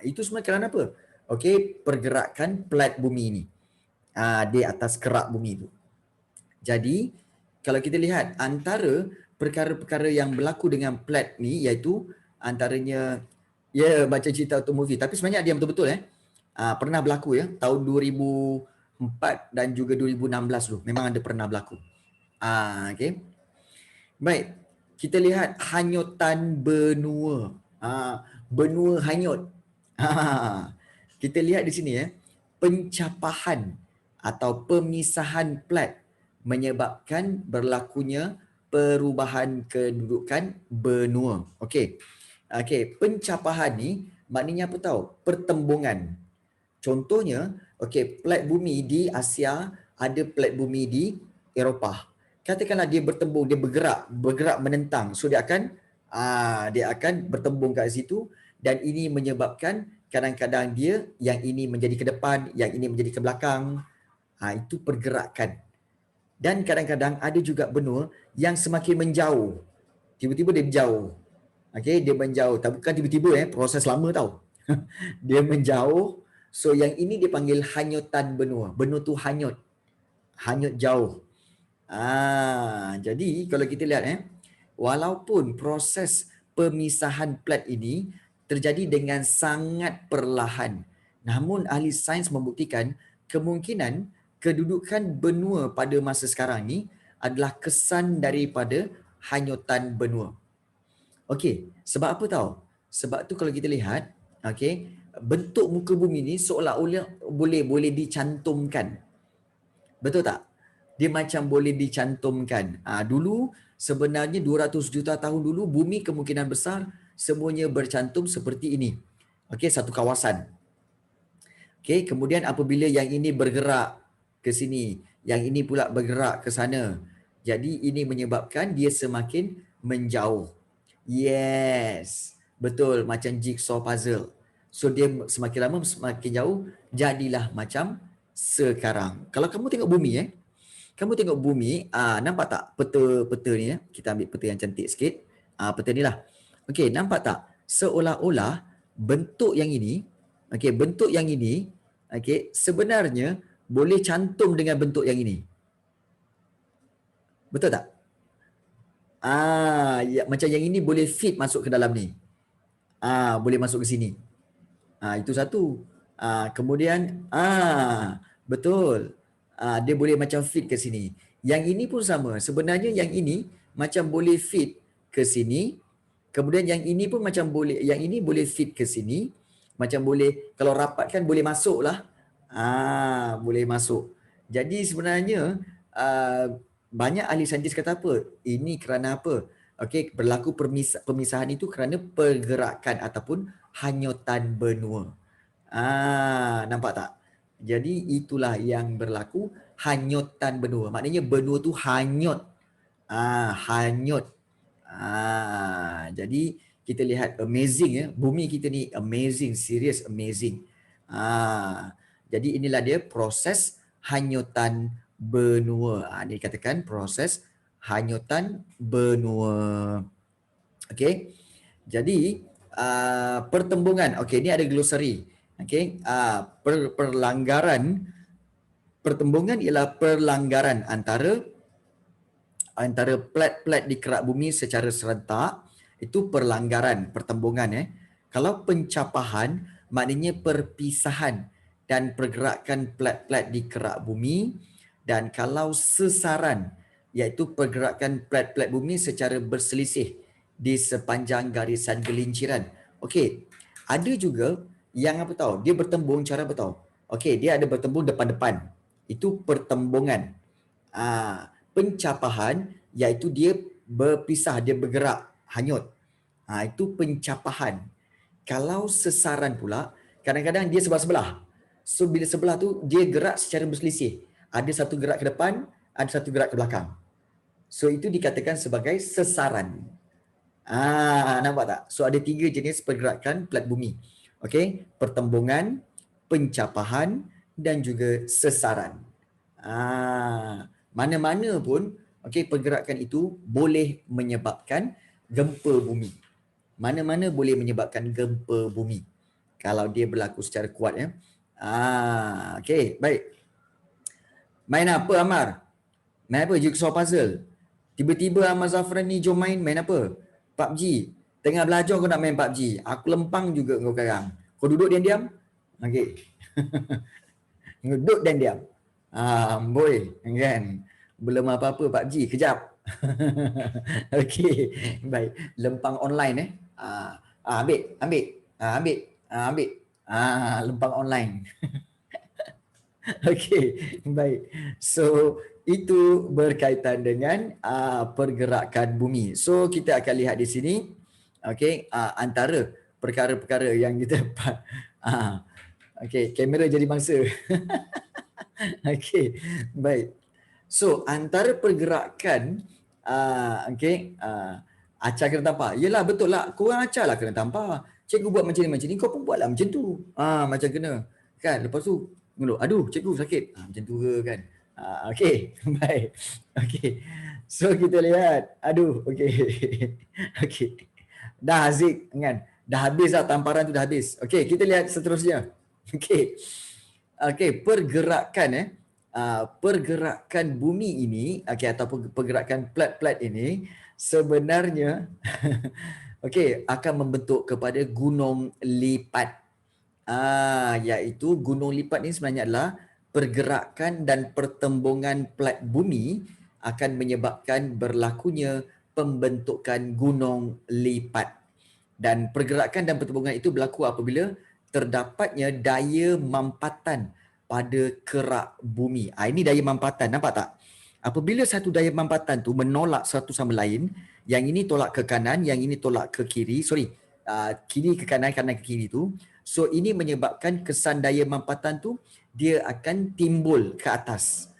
Itu semua kerana apa? Okey, pergerakan plat bumi ini. Di atas kerak bumi itu. Jadi, kalau kita lihat antara perkara-perkara yang berlaku dengan plat ni iaitu antaranya macam cerita untuk movie, tapi sebenarnya dia yang betul-betul pernah berlaku tahun 2004 dan juga 2016 tu. Memang ada pernah berlaku. Okey. Baik, kita lihat hanyutan benua. Benua hanyut. Kita lihat di sini pencapahan atau pemisahan plat menyebabkan berlakunya perubahan kedudukan benua. Okey. Pencapahan ni maknanya apa tahu? Pertembungan. Contohnya, plat bumi di Asia ada plat bumi di Eropah. Katakanlah dia bertembung, dia bergerak menentang. So dia akan bertembung kat situ dan ini menyebabkan kadang-kadang dia yang ini menjadi ke depan, yang ini menjadi ke belakang. Itu pergerakan. Dan kadang-kadang ada juga benua yang semakin menjauh. Tiba-tiba dia menjauh. Dia menjauh. Bukan tiba-tiba proses lama tau. Dia menjauh. So yang ini dipanggil hanyutan benua. Benua tu hanyut. Hanyut jauh. Jadi kalau kita lihat walaupun proses pemisahan plat ini terjadi dengan sangat perlahan, namun ahli sains membuktikan kemungkinan kedudukan benua pada masa sekarang ni adalah kesan daripada hanyutan benua. Okey, sebab apa tahu? Sebab tu kalau kita lihat, bentuk muka bumi ni seolah-olah boleh dicantumkan. Betul tak? Dia macam boleh dicantumkan. Dulu sebenarnya 200 juta tahun dulu bumi kemungkinan besar semuanya bercantum seperti ini. Satu kawasan. Kemudian apabila yang ini bergerak ke sini, yang ini pula bergerak ke sana. Jadi ini menyebabkan dia semakin menjauh. Yes. Betul, macam jigsaw puzzle. So dia semakin lama semakin jauh, jadilah macam sekarang. Kalau kamu tengok bumi nampak tak peta ni Kita ambil peta yang cantik sikit. Peta ni lah. Nampak tak? Seolah-olah bentuk yang ini, sebenarnya boleh cantum dengan bentuk yang ini. Betul tak? Macam yang ini boleh fit masuk ke dalam ni. Boleh masuk ke sini. Itu satu. Kemudian betul. Dia boleh macam fit ke sini. Yang ini pun sama. Sebenarnya yang ini macam boleh fit ke sini. Kemudian yang ini pun macam boleh, yang ini boleh fit ke sini. Macam boleh, kalau rapatkan boleh masuk lah. Boleh masuk. Jadi sebenarnya banyak ahli saintis kata apa? Ini kerana apa? Berlaku pemisahan itu kerana pergerakan ataupun hanyutan benua. Nampak tak? Jadi itulah yang berlaku, hanyutan benua. Maknanya benua tu hanyut. Hanyut. Jadi kita lihat amazing bumi kita ni amazing, serious amazing. Jadi inilah dia proses hanyutan benua. Ini dikatakan proses hanyutan benua. Jadi pertembungan. Ini ada glossary. Pertembungan ialah perlanggaran antara plat-plat di kerak bumi secara serentak. Itu perlanggaran, pertembungan. Kalau pencapahan maknanya perpisahan dan pergerakan plat-plat di kerak bumi. Dan kalau sesaran iaitu pergerakan plat-plat bumi secara berselisih di sepanjang garisan gelinciran. Ada juga yang apa tahu? Dia bertembung cara apa tahu? Dia ada bertembung depan-depan. Itu pertembungan. Pencapahan iaitu dia berpisah, dia bergerak, hanyut. Itu pencapahan. Kalau sesaran pula, kadang-kadang dia sebelah-sebelah. So bila sebelah tu dia gerak secara berselisih. Ada satu gerak ke depan, ada satu gerak ke belakang. So itu dikatakan sebagai sesaran. Nampak tak? So ada 3 jenis pergerakan plat bumi. Okey, pertembungan, pencapahan dan juga sesaran. Mana-mana pun okey, pergerakan itu boleh menyebabkan gempa bumi. Mana-mana boleh menyebabkan gempa bumi kalau dia berlaku secara kuat ya. Okey, baik. Main apa Amar? Main apa? Jigsaw puzzle. Tiba-tiba Amar Zafran ni jom main apa? PUBG. Tengah belajar kau nak main PUBG. Aku lempang juga kau sekarang. Kau duduk diam-diam. Okey. Duduk dan diam. Boy, kan. Belum apa-apa PUBG, kejap. Okey, baik. Lempang online ambil. Lempang online. Okey, baik. So, itu berkaitan dengan pergerakan bumi. So, kita akan lihat di sini, okey, antara perkara-perkara yang kita dapat. Okey, kamera jadi mangsa. Okey, baik. So, antara pergerakan, acar kena tampar. Yelah, betul lah. Korang acar lah kena tampar. Cikgu buat macam ni, kau pun buatlah macam tu. Macam kena. Kan? Lepas tu, aduh, cikgu sakit. Macam tu ke kan? Okey, baik. Okey. So, kita lihat. Aduh, okey. Okey. Dah Haziq, kan? Dah habis lah, tamparan tu dah habis. Okey, kita lihat seterusnya. Okey. Okey, pergerakan bumi ini, ataupun pergerakan plat-plat ini sebenarnya okey, akan membentuk kepada gunung lipat. Iaitu gunung lipat ini sebenarnya adalah pergerakan dan pertembungan plat bumi akan menyebabkan berlakunya pembentukan gunung lipat. Dan pergerakan dan pertembungan itu berlaku apabila terdapatnya daya mampatan pada kerak bumi. Ini daya mampatan, nampak tak? Apabila satu daya mampatan tu menolak satu sama lain, yang ini tolak ke kanan, yang ini tolak ke kiri, kiri ke kanan, kanan ke kiri tu. So ini menyebabkan kesan daya mampatan tu dia akan timbul ke atas.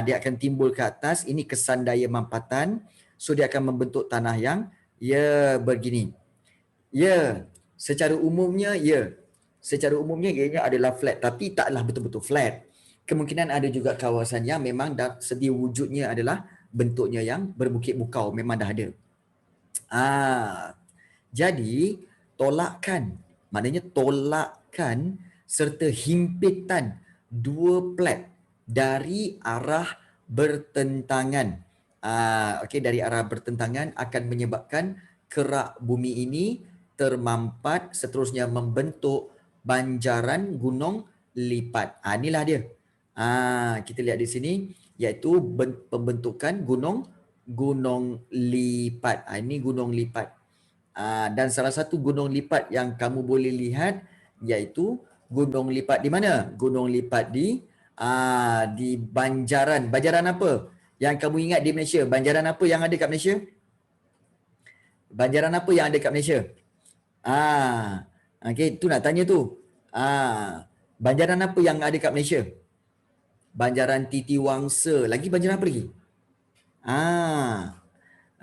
Dia akan timbul ke atas, ini kesan daya mampatan. So dia akan membentuk tanah yang begini. Secara umumnya ianya adalah flat, tapi taklah betul-betul flat. Kemungkinan ada juga kawasan yang memang dah sedia wujudnya adalah bentuknya yang berbukit bukau, memang dah ada. Jadi maknanya tolakan serta himpitan dua plat dari arah bertentangan. Dari arah bertentangan akan menyebabkan kerak bumi ini termampat, seterusnya membentuk banjaran gunung lipat. Inilah dia. Kita lihat di sini, iaitu pembentukan gunung lipat. Ini gunung lipat. Dan salah satu gunung lipat yang kamu boleh lihat iaitu gunung lipat di mana? Gunung lipat di Banjaran. Banjaran apa yang kamu ingat di Malaysia? Banjaran apa yang ada kat Malaysia? Banjaran apa yang ada kat Malaysia? Okey, tu nak tanya tu. Banjaran apa yang ada kat Malaysia? Banjaran Titiwangsa. Lagi banjaran apa lagi?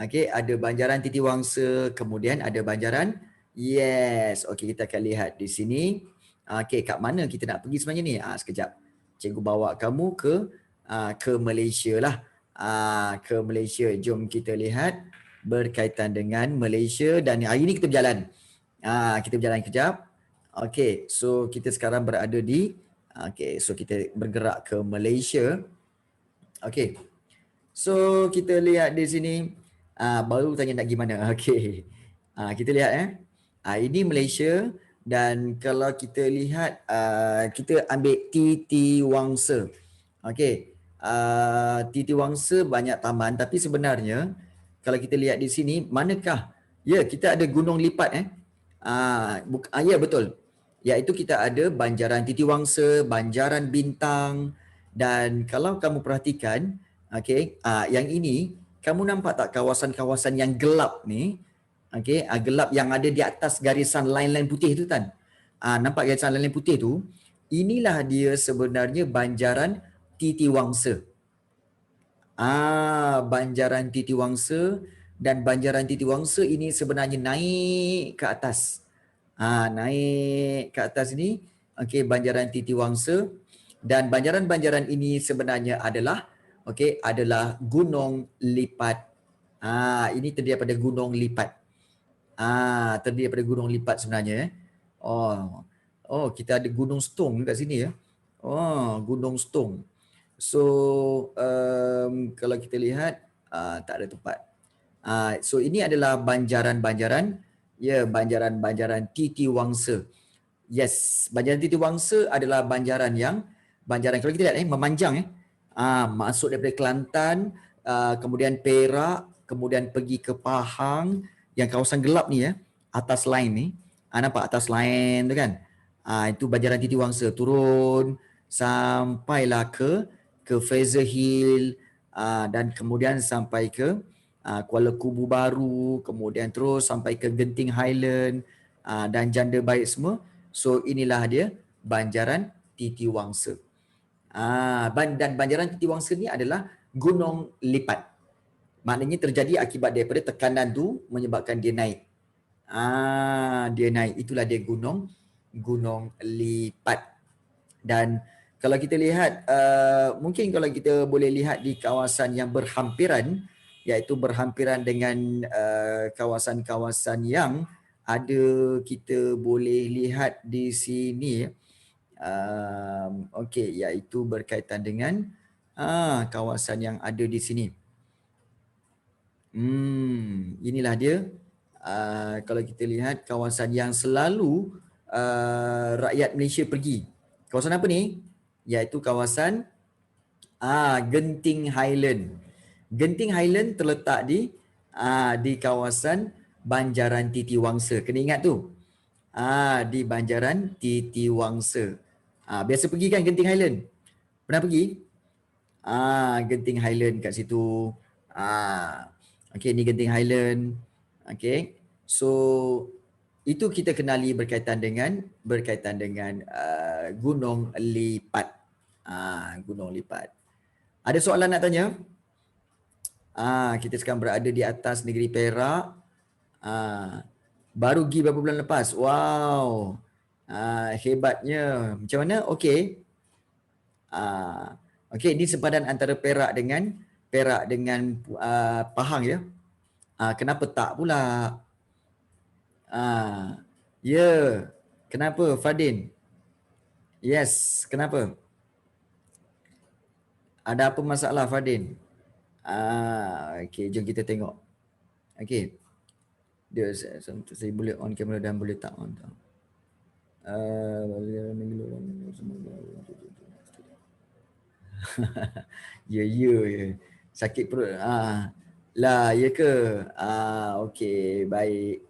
Okey, ada banjaran Titiwangsa, kemudian ada banjaran okey, kita akan lihat di sini. Okey, kat mana kita nak pergi sebenarnya ni? Sekejap. Cikgu bawa kamu ke Malaysia lah. Ke Malaysia. Jom kita lihat berkaitan dengan Malaysia, dan hari ni kita berjalan. Kita berjalan kejap. Okey, so kita sekarang berada di so kita bergerak ke Malaysia. Okey. So kita lihat di sini, baru tanya nak gimana. Okey. Kita lihat ini Malaysia, dan kalau kita lihat kita ambil Titiwangsa. Okey. Titiwangsa banyak taman, tapi sebenarnya kalau kita lihat di sini, manakah kita ada gunung lipat betul. Iaitu kita ada Banjaran Titiwangsa, Banjaran Bintang, dan kalau kamu perhatikan, yang ini kamu nampak tak kawasan-kawasan yang gelap ni? Okey, gelap yang ada di atas garisan line-line putih tu kan? Nampak garisan line-line putih tu? Inilah dia sebenarnya banjaran Titiwangsa. Banjaran Titiwangsa, dan banjaran Titiwangsa ini sebenarnya naik ke atas. Naik ke atas ni, okey, banjaran Titiwangsa, dan banjaran-banjaran ini sebenarnya adalah adalah Gunung Lipat. Ini terdiri daripada Gunung Lipat. Terdiri daripada Gunung Lipat sebenarnya. Kita ada Gunung Stong kat sini ya. Gunung Stong. So kalau kita lihat tak ada tempat. So ini adalah banjaran-banjaran, banjaran-banjaran Titiwangsa. Yes, banjaran Titiwangsa adalah banjaran kalau kita lihat memanjang masuk daripada Kelantan, kemudian Perak, kemudian pergi ke Pahang, yang kawasan gelap ni atas line ni. Nampak atas line tu kan? Itu banjaran Titiwangsa, turun sampailah ke Fraser Hill, dan kemudian sampai ke Kuala Kubu Baru, kemudian terus sampai ke Genting Highland, dan Janda Baik semua. So inilah dia banjaran Titiwangsa. Dan banjaran Titiwangsa ni adalah gunung lipat. Maknanya terjadi akibat daripada tekanan tu menyebabkan dia naik. Dia naik. Itulah dia gunung lipat. Dan kalau kita lihat, mungkin kalau kita boleh lihat di kawasan yang berhampiran, iaitu berhampiran dengan kawasan-kawasan yang ada, kita boleh lihat di sini, iaitu berkaitan dengan kawasan yang ada di sini. Inilah dia. Kalau kita lihat kawasan yang selalu rakyat Malaysia pergi. Kawasan apa ni? Iaitu kawasan Genting Highland. Genting Highland terletak di kawasan banjaran Titiwangsa. Kena ingat tu. Di banjaran Titiwangsa. Biasa pergi kan Genting Highland? Pernah pergi? Genting Highland kat situ. Ni Genting Highland. So itu kita kenali berkaitan dengan Gunung Lipat. Gunung Lipat. Ada soalan nak tanya? Kita sekarang berada di atas negeri Perak. Baru pergi berapa bulan lepas. Wow. Hebatnya. Macam mana? Okey. Ini sepadan antara Perak dengan Pahang ya. Kenapa tak pula? Kenapa Fadin? Yes, kenapa? Ada apa masalah Fadin? Jom kita tengok. Saya boleh on kamera dan boleh tak on. Ya. Sakit perut. Ya ke? Okey, baik.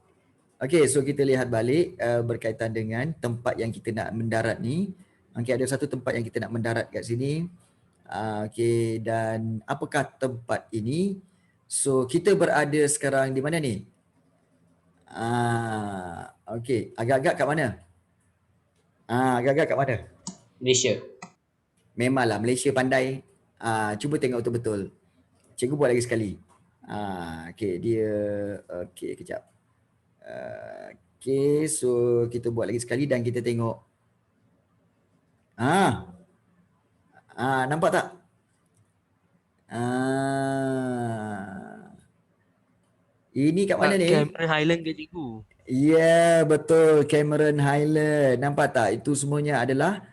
So kita lihat balik berkaitan dengan tempat yang kita nak mendarat ni. Ada satu tempat yang kita nak mendarat kat sini. Dan apakah tempat ini? So kita berada sekarang di mana ni? Agak-agak kat mana? Agak-agak kat mana? Malaysia. Memanglah Malaysia pandai. Cuba tengok betul-betul. Cikgu buat lagi sekali. Kejap. So kita buat lagi sekali dan kita tengok. Nampak tak? Ini kat mana ni? Cameron Highland ke cikgu? Ya, betul, Cameron Highland. Nampak tak? Itu semuanya adalah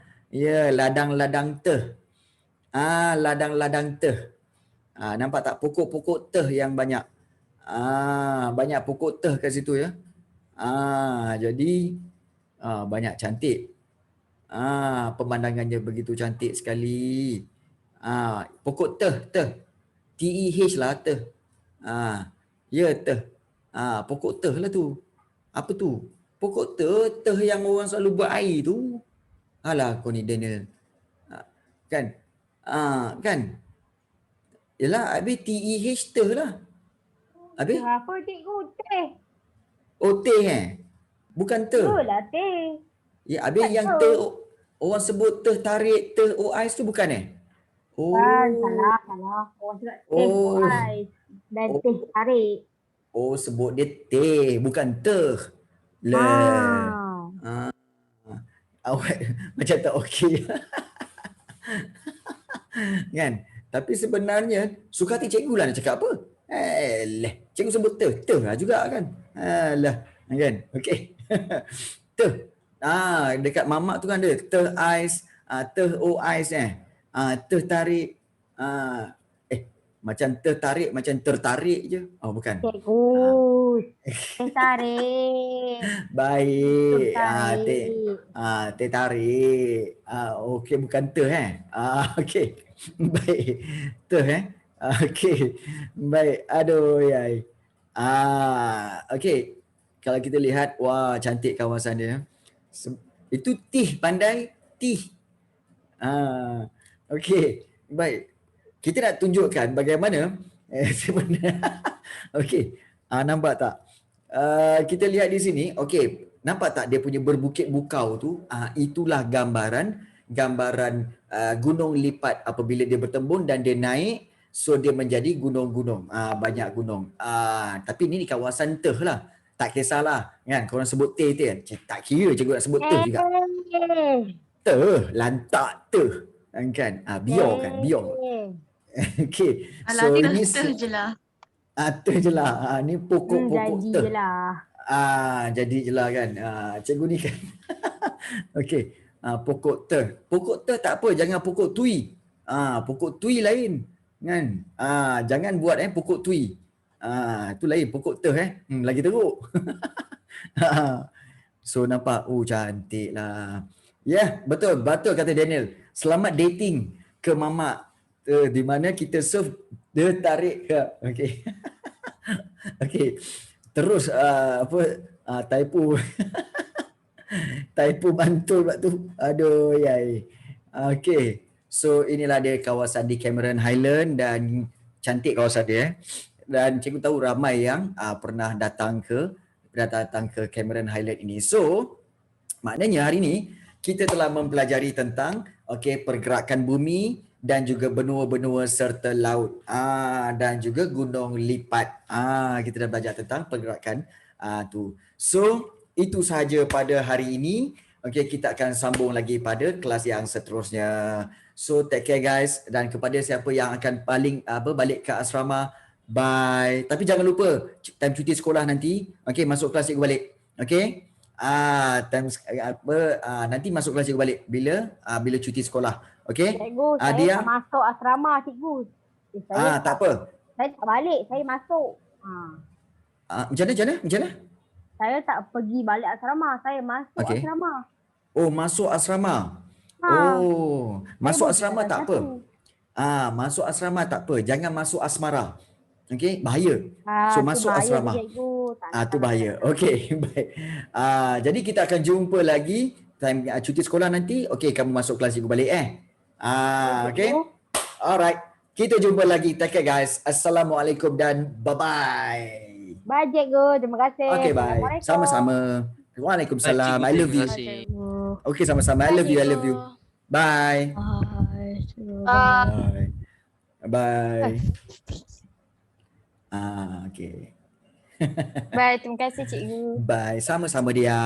ladang-ladang teh. Ladang-ladang teh. Nampak tak pokok-pokok teh yang banyak. Banyak pokok teh kat situ ya. Jadi banyak cantik. Pemandangannya begitu cantik sekali. Pokok teh. TEH lah teh. Teh. Pokok teh lah tu. Apa tu? Pokok teh yang orang selalu buat air tu. Alah kau ni Daniel. Kan? Kan? Yalah, habis TEH teh lah. Habis? Apa cikgu? Teh. Oh, teh Bukan teh. Itulah teh. Ya, habis Tak yang tahu. teh orang sebut teh tarik, teh ais tu bukan Kan, Oh. salah. Orang cakap teh Oh. ais dan Oh. teh tarik. Oh, sebut dia teh, bukan teh. Lah. Ah. Awak macam tak okey. Kan? Tapi sebenarnya suka hati cikgu lah nak cakap apa. Cikgu sebut teh, teh lah juga kan. Alah, kan? Okey. Teh. Dekat mamak tu kan ada teh ais, teh ais teh tarik. Macam teh tarik macam tertarik je. Oh bukan. Cikgu. Teh tarik. Baik. Teh Tarik. teh tarik. Okey bukan teh okey. Baik. Teh okey. Baik. Aduh yai. Okey. Kalau kita lihat, wah cantik kawasan dia. Itu tih, pandai tih. Okey. Baik. Kita nak tunjukkan bagaimana sebenarnya. Okey. Nampak tak? Kita lihat di sini. Okey. Nampak tak dia punya berbukit bukau tu? Itulah gambaran gunung lipat apabila dia bertembung dan dia naik, so dia menjadi gunung-gunung. Banyak gunung. Tapi ini di kawasan teh lah. Tak kisahlah kan, korang sebut teh kan. Tak kira cikgu nak sebut teh juga. Teh, lantak teh. Kan? Biar kan, biar. Okey. So Alah, ini teh je lah. teh je lah. Ni pokok-pokok Jadi teh. je lah. Jadi je lah kan. Cikgu ni kan. Okey. Pokok teh. Pokok teh tak apa, jangan pokok tui. Pokok tui lain. Kan? Jangan buat pokok tui. Tu lain pokok teh lagi teruk. So nampak, cantik lah. Betul kata Daniel. Selamat dating ke mamak. Di mana kita serve dia tarik ke. Okey. Okey. Terus typo. Typo mantul pula tu. Aduh yai. Okey. So inilah dia kawasan di Cameron Highland dan cantik kawasan dia. Dan cikgu tahu ramai yang pernah datang ke Cameron Highland ini. So maknanya hari ini kita telah mempelajari tentang pergerakan bumi dan juga benua-benua serta laut. Dan juga gunung lipat. Kita dah belajar tentang pergerakan tu. So itu sahaja pada hari ini. Kita akan sambung lagi pada kelas yang seterusnya. So take care guys, dan kepada siapa yang akan balik ke asrama, bye. Tapi jangan lupa time cuti sekolah nanti, masuk kelas cikgu balik. Nanti masuk kelas cikgu balik bila cuti sekolah. Cikgu, saya dia tak masuk asrama cikgu. Saya tak apa. Saya tak balik, saya masuk. Macam mana? Saya tak pergi balik asrama, saya masuk asrama. Oh, masuk asrama. Masuk asrama tak apa. Masuk asrama tak apa. Jangan masuk asmara. Bahaya. So masuk asrama. Tu bahaya. Baik. Jadi kita akan jumpa lagi time cuti sekolah nanti. Kamu masuk kelas cikgu balik Alright. Kita jumpa lagi. Take care guys. Assalamualaikum dan bye-bye. Bye cikgu. Terima kasih. Bye. Sama-sama. Waalaikumsalam. I love you. Sama-sama. I love you. Bye. Bye. Bye. Bye, terima kasih cikgu. Bye. Sama-sama dia.